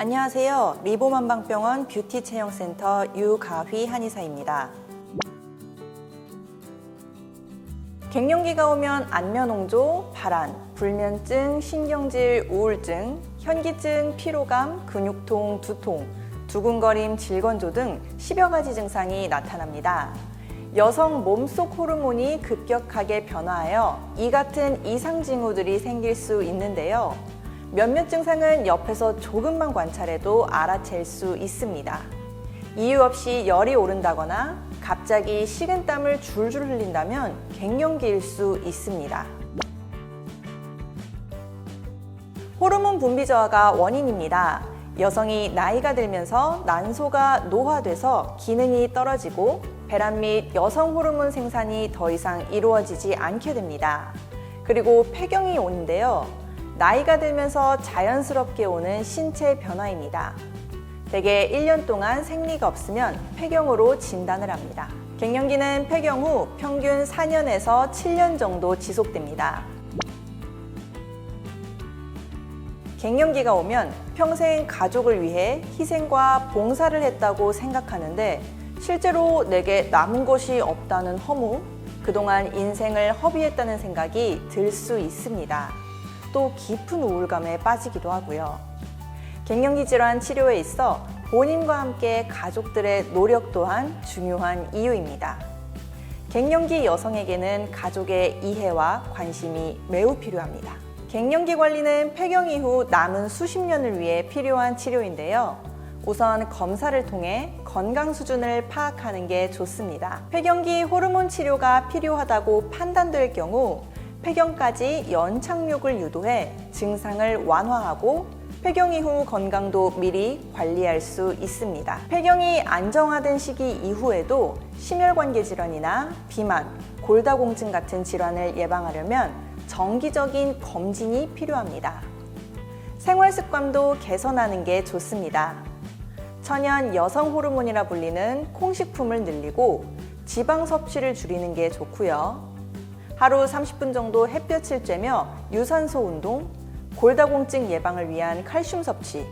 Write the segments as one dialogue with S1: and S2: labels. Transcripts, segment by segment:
S1: 안녕하세요. 리봄한방병원 뷰티 체형센터 유가휘 한의사입니다. 갱년기가 오면 안면홍조, 발한, 불면증, 신경질, 우울증, 현기증, 피로감, 근육통, 두통, 두근거림, 질건조 등 10여 가지 증상이 나타납니다. 여성 몸속 호르몬이 급격하게 변화하여 이 같은 이상 징후들이 생길 수 있는데요. 몇몇 증상은 옆에서 조금만 관찰해도 알아챌 수 있습니다. 이유 없이 열이 오른다거나 갑자기 식은땀을 줄줄 흘린다면 갱년기일 수 있습니다. 호르몬 분비 저하가 원인입니다. 여성이 나이가 들면서 난소가 노화돼서 기능이 떨어지고 배란 및 여성 호르몬 생산이 더 이상 이루어지지 않게 됩니다. 그리고 폐경이 오는데요. 나이가 들면서 자연스럽게 오는 신체 변화입니다. 대개 1년 동안 생리가 없으면 폐경으로 진단을 합니다. 갱년기는 폐경 후 평균 4년에서 7년 정도 지속됩니다. 갱년기가 오면 평생 가족을 위해 희생과 봉사를 했다고 생각하는데 실제로 내게 남은 것이 없다는 허무, 그동안 인생을 허비했다는 생각이 들 수 있습니다. 또 깊은 우울감에 빠지기도 하고요. 갱년기 질환 치료에 있어 본인과 함께 가족들의 노력 또한 중요한 이유입니다. 갱년기 여성에게는 가족의 이해와 관심이 매우 필요합니다. 갱년기 관리는 폐경 이후 남은 수십 년을 위해 필요한 치료인데요. 우선 검사를 통해 건강 수준을 파악하는 게 좋습니다. 폐경기 호르몬 치료가 필요하다고 판단될 경우 폐경까지 연착륙을 유도해 증상을 완화하고 폐경 이후 건강도 미리 관리할 수 있습니다. 폐경이 안정화된 시기 이후에도 심혈관계 질환이나 비만, 골다공증 같은 질환을 예방하려면 정기적인 검진이 필요합니다. 생활 습관도 개선하는 게 좋습니다. 천연 여성 호르몬이라 불리는 콩식품을 늘리고 지방 섭취를 줄이는 게 좋고요. 하루 30분 정도 햇볕을 쬐며 유산소 운동, 골다공증 예방을 위한 칼슘 섭취,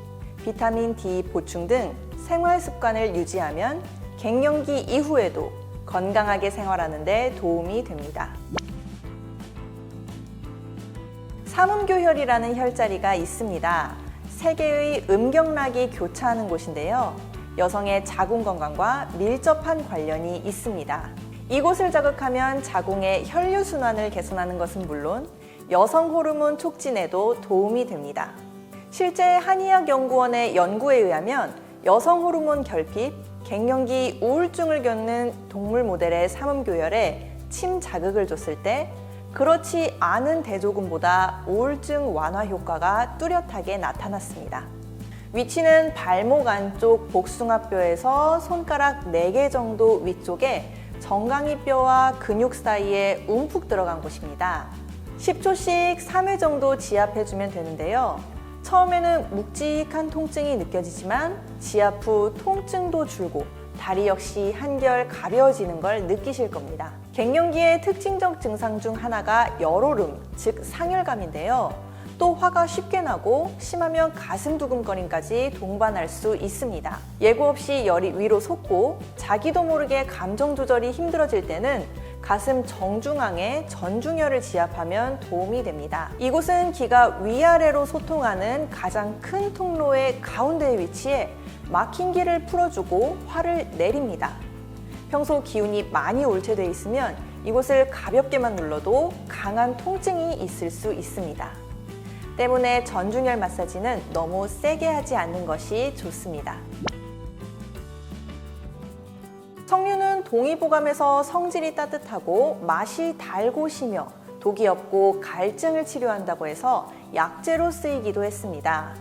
S1: 비타민 D 보충 등 생활 습관을 유지하면 갱년기 이후에도 건강하게 생활하는 데 도움이 됩니다. 삼음교혈이라는 혈자리가 있습니다. 세 개의 음경락이 교차하는 곳인데요. 여성의 자궁 건강과 밀접한 관련이 있습니다. 이곳을 자극하면 자궁의 혈류순환을 개선하는 것은 물론 여성 호르몬 촉진에도 도움이 됩니다. 실제 한의학연구원의 연구에 의하면 여성 호르몬 결핍, 갱년기 우울증을 겪는 동물 모델의 삼음교열에 침 자극을 줬을 때 그렇지 않은 대조군보다 우울증 완화 효과가 뚜렷하게 나타났습니다. 위치는 발목 안쪽 복숭아뼈에서 손가락 4개 정도 위쪽에 정강이뼈와 근육 사이에 움푹 들어간 곳입니다. 10초씩 3회 정도 지압해주면 되는데요. 처음에는 묵직한 통증이 느껴지지만 지압 후 통증도 줄고 다리 역시 한결 가벼워지는 걸 느끼실 겁니다. 갱년기의 특징적 증상 중 하나가 열오름, 즉 상열감인데요. 또 화가 쉽게 나고 심하면 가슴 두근거림까지 동반할 수 있습니다. 예고 없이 열이 위로 솟고 자기도 모르게 감정 조절이 힘들어질 때는 가슴 정중앙에 전중혈을 지압하면 도움이 됩니다. 이곳은 기가 위아래로 소통하는 가장 큰 통로의 가운데에 위치해 막힌 기를 풀어주고 화를 내립니다. 평소 기운이 많이 올체되어 있으면 이곳을 가볍게만 눌러도 강한 통증이 있을 수 있습니다. 때문에 전중혈 마사지는 너무 세게 하지 않는 것이 좋습니다. 석류는 동의보감에서 성질이 따뜻하고 맛이 달고 시며 독이 없고 갈증을 치료한다고 해서 약재로 쓰이기도 했습니다.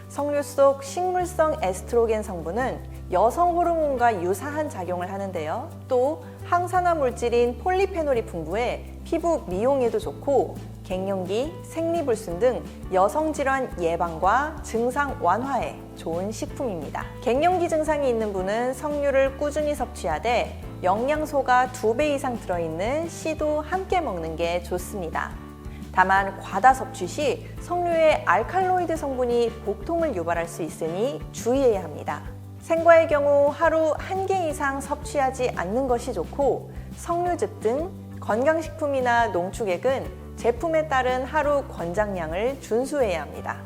S1: 석류 속 식물성 에스트로겐 성분은 여성 호르몬과 유사한 작용을 하는데요. 또 항산화 물질인 폴리페놀이 풍부해 피부 미용에도 좋고 갱년기, 생리불순 등 여성 질환 예방과 증상 완화에 좋은 식품입니다. 갱년기 증상이 있는 분은 석류를 꾸준히 섭취하되 영양소가 2배 이상 들어있는 씨도 함께 먹는 게 좋습니다. 다만 과다 섭취 시 석류의 알칼로이드 성분이 복통을 유발할 수 있으니 주의해야 합니다. 생과의 경우 하루 1개 이상 섭취하지 않는 것이 좋고, 석류즙 등 건강식품이나 농축액은 제품에 따른 하루 권장량을 준수해야 합니다.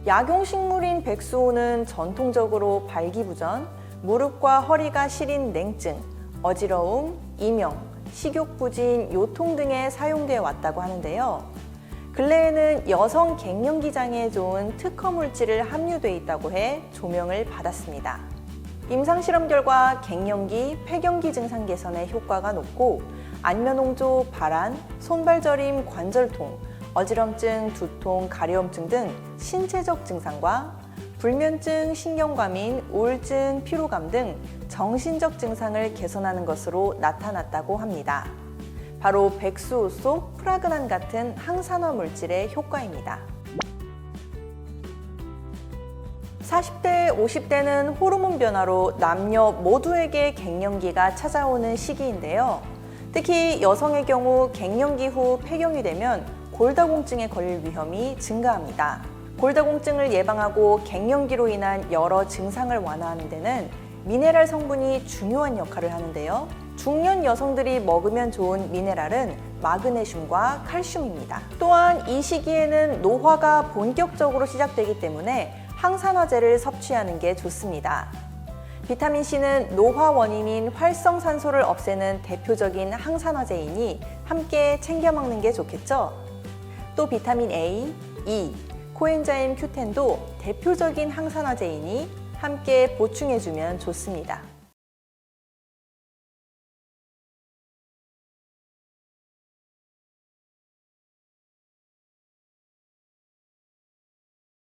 S1: 약용식물인 백수호는 전통적으로 발기부전, 무릎과 허리가 시린 냉증, 어지러움, 이명, 식욕부진, 요통 등에 사용되어 왔다고 하는데요. 근래에는 여성 갱년기 장애에 좋은 특허 물질을 함유돼 있다고 해 조명을 받았습니다. 임상실험 결과 갱년기, 폐경기 증상 개선에 효과가 높고, 안면홍조, 발한, 손발저림, 관절통, 어지럼증, 두통, 가려움증 등 신체적 증상과 불면증, 신경과민, 우울증, 피로감 등 정신적 증상을 개선하는 것으로 나타났다고 합니다. 바로 백수호 속 프라그난 같은 항산화 물질의 효과입니다. 40대, 50대는 호르몬 변화로 남녀 모두에게 갱년기가 찾아오는 시기인데요. 특히 여성의 경우 갱년기 후 폐경이 되면 골다공증에 걸릴 위험이 증가합니다. 골다공증을 예방하고 갱년기로 인한 여러 증상을 완화하는 데는 미네랄 성분이 중요한 역할을 하는데요. 중년 여성들이 먹으면 좋은 미네랄은 마그네슘과 칼슘입니다. 또한 이 시기에는 노화가 본격적으로 시작되기 때문에 항산화제를 섭취하는 게 좋습니다. 비타민C는 노화 원인인 활성산소를 없애는 대표적인 항산화제이니 함께 챙겨 먹는 게 좋겠죠? 또 비타민 A, E, 코엔자임 Q10도 대표적인 항산화제이니 함께 보충해주면 좋습니다.